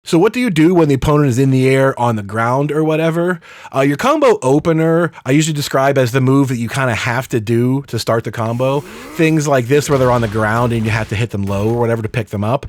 So what do you do when the opponent is in the air, on the ground, or whatever? Your combo opener, I usually describe as the move that you kind of have to do to start the combo. Things like this where they're on the ground and you have to hit them low or whatever to pick them up.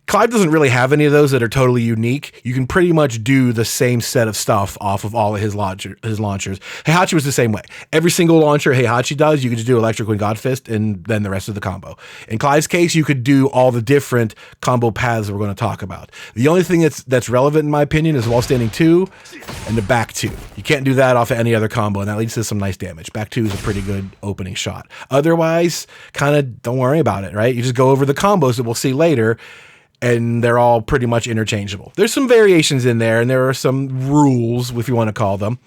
Clive doesn't really have any of those that are totally unique. You can pretty much do the same set of stuff off of all of his launchers. Heihachi was the same way. Every single launcher Heihachi does, you can just do Electric Wind God Fist and then the rest of the combo. In Clive's case, you could do all the different combo paths that we're going to talk about. The only thing that's relevant, in my opinion, is Wall Standing 2 and the Back 2. You can't do that off of any other combo, and that leads to some nice damage. Back 2 is a pretty good opening shot. Otherwise, kind of don't worry about it, right? You just go over the combos that we'll see later, and they're all pretty much interchangeable. There's some variations in there, and there are some rules, if you want to call them,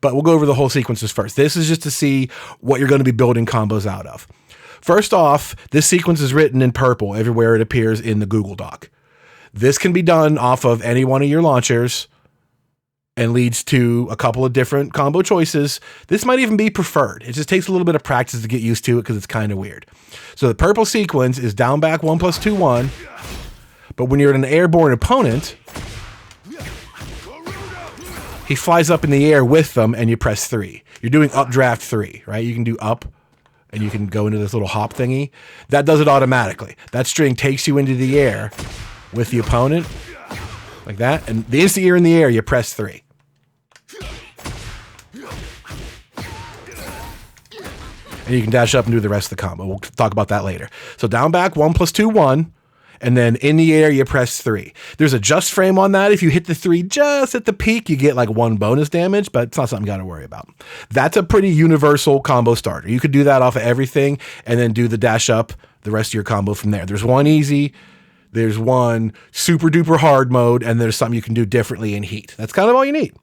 but we'll go over the whole sequences first. This is just to see what you're going to be building combos out of. First off, this sequence is written in purple everywhere it appears in the Google Doc. This can be done off of any one of your launchers and leads to a couple of different combo choices. This might even be preferred. It just takes a little bit of practice to get used to it because it's kind of weird. So the purple sequence is down, back, 1+2, 1. But when you're an airborne opponent, he flies up in the air with them and you press 3. You're doing updraft 3, right? You can do up and you can go into this little hop thingy. That does it automatically. That string takes you into the air with the opponent like that. And the instant you're in the air, you press 3. And you can dash up and do the rest of the combo. We'll talk about that later. So down, back, 1+2, 1. And then in the air, you press 3. There's a just frame on that. If you hit the 3 just at the peak, you get like 1 bonus damage, but it's not something you got to worry about. That's a pretty universal combo starter. You could do that off of everything and then do the dash up the rest of your combo from there. There's one easy, there's one super duper hard mode, and there's something you can do differently in heat. That's kind of all you need.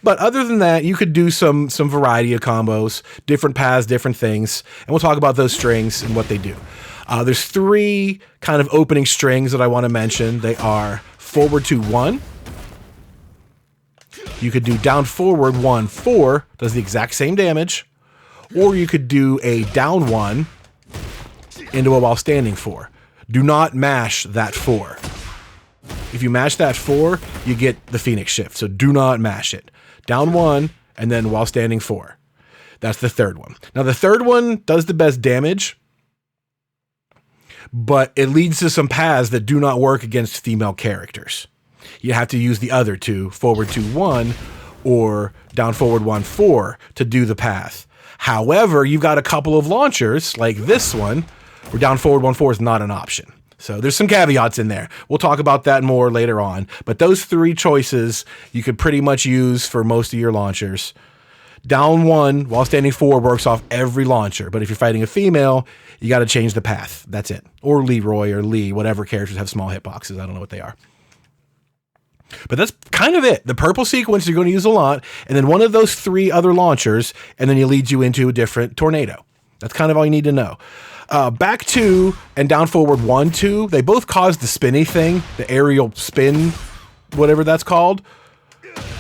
But other than that, you could do some variety of combos, different paths, different things, and we'll talk about those strings and what they do. There's 3 kind of opening strings that I want to mention. They are forward 2, 1. You could do down, forward 1, 4, does the exact same damage. Or you could do a down 1 into a while standing 4. Do not mash that 4. If you mash that 4, you get the Phoenix shift. So do not mash it. Down 1 and then while standing 4. That's the third one. Now the third one does the best damage, but it leads to some paths that do not work against female characters. You have to use the other 2, forward 2, 1, or down, forward 1, 4 to do the path. However, you've got a couple of launchers like this one where down, forward 1, 4 is not an option. So there's some caveats in there. We'll talk about that more later on. But those 3 choices you could pretty much use for most of your launchers. Down 1 while standing 4 works off every launcher. But if you're fighting a female, you got to change the path. That's it. Or Leroy or Lee, whatever characters have small hitboxes. I don't know what they are. But that's kind of it. The purple sequence you're going to use a lot. And then one of those 3 other launchers. And then it leads you into a different tornado. That's kind of all you need to know. Back 2 and down, forward 1, 2. They both cause the spinny thing. The aerial spin, whatever that's called.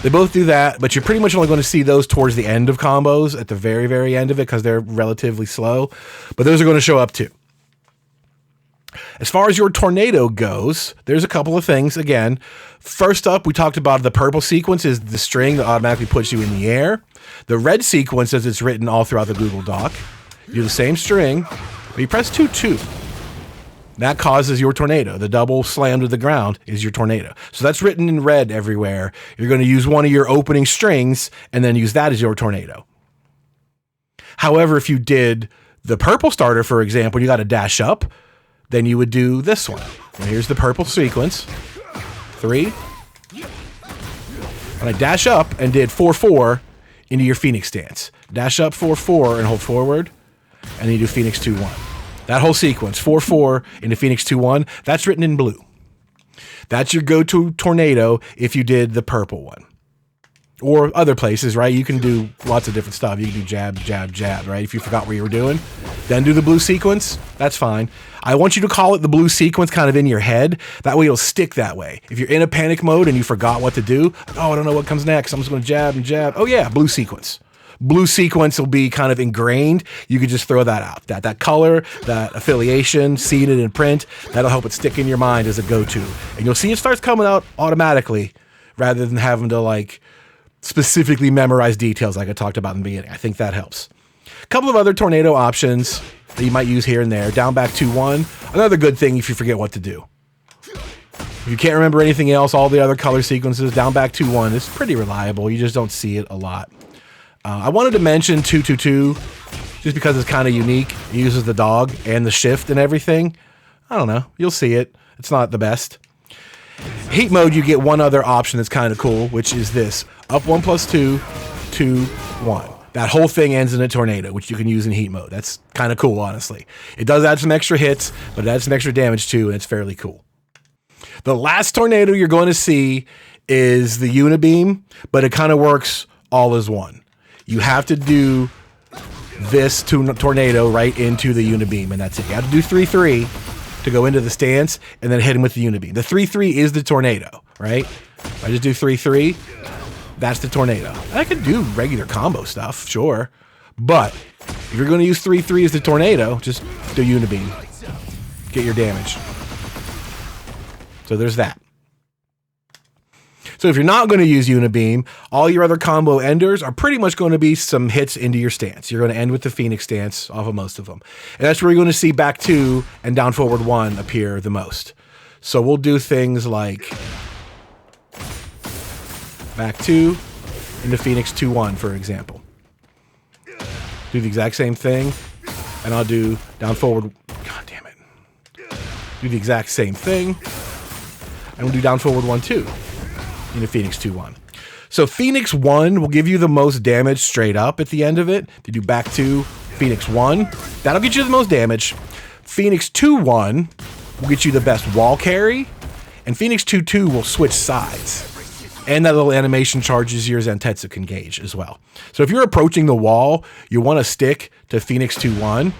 They both do that, but you're pretty much only going to see those towards the end of combos, at the very, very end of it, because they're relatively slow. But those are going to show up too. As far as your tornado goes, there's a couple of things. Again, first up, we talked about the purple sequence is the string that automatically puts you in the air. The red sequence, as it's written all throughout the Google Doc, you do the same string, but you press 2, 2. That causes your tornado. The double slam to the ground is your tornado. So that's written in red everywhere. You're going to use one of your opening strings and then use that as your tornado. However, if you did the purple starter, for example, you got to dash up, then you would do this one. And here's the purple sequence. 3. And I dash up and did 4, 4 into your Phoenix stance. Dash up 4, 4 and hold forward. And then you do Phoenix 2, 1. That whole sequence, 4, 4 into Phoenix 2, 1, that's written in blue. That's your go-to tornado if you did the purple one. Or other places, right? You can do lots of different stuff. You can do jab, jab, jab, right? If you forgot what you were doing, then do the blue sequence. That's fine. I want you to call it the blue sequence kind of in your head. That way it'll stick that way. If you're in a panic mode and you forgot what to do, oh, I don't know what comes next. I'm just going to jab and jab. Oh yeah, blue sequence. blue sequence will be kind of ingrained. You could just throw that out. That color, that affiliation, seeing it in print, that'll help it stick in your mind as a go-to. And you'll see it starts coming out automatically rather than having to like specifically memorize details like I talked about in the beginning. I think that helps. A couple of other tornado options that you might use here and there. Down, back, 2-1. Another good thing if you forget what to do. If you can't remember anything else, all the other color sequences, down, back, 2-1 is pretty reliable. You just don't see it a lot. I wanted to mention 2-2-2 just because it's kind of unique. It uses the dog and the shift and everything. I don't know. You'll see it. It's not the best. Heat mode, you get one other option that's kind of cool, which is this. Up 1 + 2, 2, 1. That whole thing ends in a tornado, which you can use in heat mode. That's kind of cool, honestly. It does add some extra hits, but it adds some extra damage too, and it's fairly cool. The last tornado you're going to see is the Unibeam, but it kind of works all as one. You have to do this tornado right into the Unibeam, and that's it. You have to do 3-3 to go into the stance, and then hit him with the Unibeam. The 3-3 is the tornado, right? If I just do 3-3, that's the tornado. I could do regular combo stuff, sure. But if you're going to use 3-3 as the tornado, just do Unibeam. Get your damage. So there's that. So if you're not going to use Unibeam, all your other combo enders are pretty much going to be some hits into your stance. You're going to end with the Phoenix stance off of most of them. And that's where you're going to see back 2 and down forward 1 appear the most. So we'll do things like back 2 into Phoenix 2-1, for example. Do the exact same thing. And I'll do down forward. God damn it. Do the exact same thing. And we'll do down forward 1-2. Into Phoenix 2-1. So Phoenix 1 will give you the most damage straight up at the end of it. If you do back 2, Phoenix 1, that'll get you the most damage. Phoenix 2-1 will get you the best wall carry, and Phoenix 2-2 will switch sides. And that little animation charges your Zentetsuken gauge as well. So if you're approaching the wall, you want to stick to Phoenix 2-1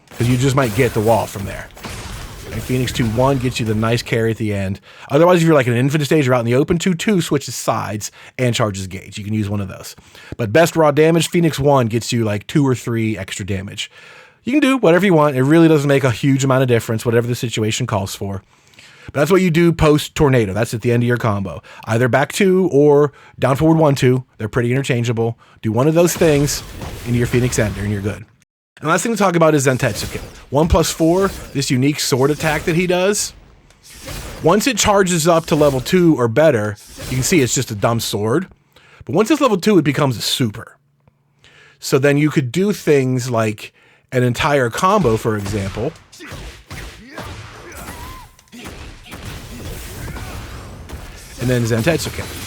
because you just might get the wall from there. And Phoenix 2-1 gets you the nice carry at the end. Otherwise, if you're like an infinite stage or out in the open, 2-2 switches sides and charges gauge. You can use one of those. But best raw damage, Phoenix 1 gets you like 2 or 3 extra damage. You can do whatever you want. It really doesn't make a huge amount of difference, whatever the situation calls for. But that's what you do post tornado. That's at the end of your combo. Either back 2 or down forward 1-2. They're pretty interchangeable. Do one of those things into your Phoenix Ender and you're good. And the last thing to talk about is Zentetsuken. 1 + 4, this unique sword attack that he does. Once it charges up to level 2 or better, you can see it's just a dumb sword. But once it's level 2, it becomes a super. So then you could do things like an entire combo, for example. And then Zentetsuken.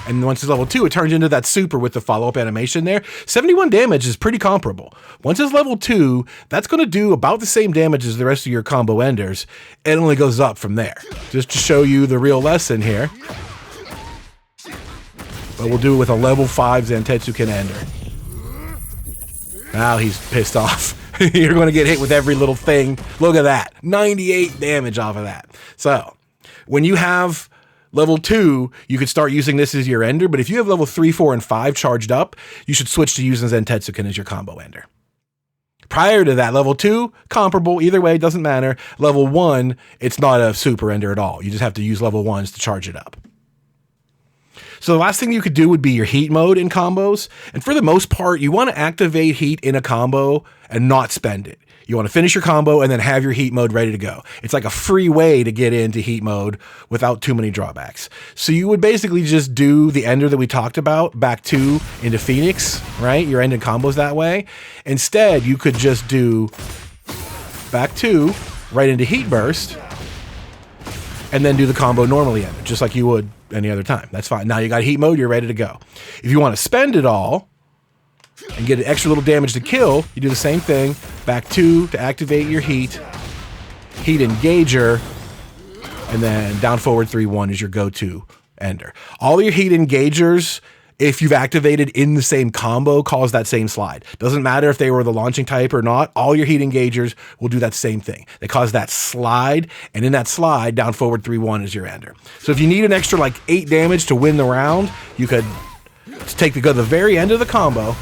And once it's level 2, it turns into that super with the follow-up animation there. 71 damage is pretty comparable. Once it's level 2, that's going to do about the same damage as the rest of your combo enders. It only goes up from there. Just to show you the real lesson here. But we'll do it with a level 5 Zentetsuken ender. Now he's pissed off. You're going to get hit with every little thing. Look at that. 98 damage off of that. So, when you have level 2, you could start using this as your ender, but if you have level 3, 4, and 5 charged up, you should switch to using Zentetsuken as your combo ender. Prior to that, level 2, comparable, either way, doesn't matter. Level 1, it's not a super ender at all. You just have to use level 1s to charge it up. So the last thing you could do would be your heat mode in combos, and for the most part, you want to activate heat in a combo and not spend it. You want to finish your combo and then have your heat mode ready to go. It's like a free way to get into heat mode without too many drawbacks. So you would basically just do the ender that we talked about, back 2 into Phoenix, right? You're ending combos that way. Instead, you could just do back 2 right into heat burst and then do the combo normally ended, just like you would any other time. That's fine. Now you got heat mode, you're ready to go. If you want to spend it all and get an extra little damage to kill, you do the same thing. Back 2 to activate your heat engager, and then down forward 3-1 is your go-to ender. All your heat engagers, if you've activated in the same combo, cause that same slide. Doesn't matter if they were the launching type or not, all your heat engagers will do that same thing. They cause that slide, and in that slide, down forward 3-1 is your ender. So if you need an extra like 8 damage to win the round, you could Go to the very end of the combo.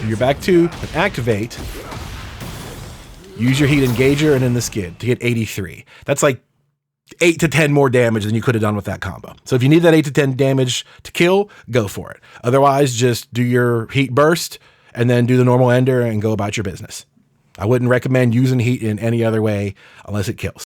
Do your back two and activate. Use your heat engager and then the skid to get 83. That's like 8 to 10 more damage than you could have done with that combo. So if you need that 8 to 10 damage to kill, go for it. Otherwise, just do your heat burst and then do the normal ender and go about your business. I wouldn't recommend using heat in any other way unless it kills.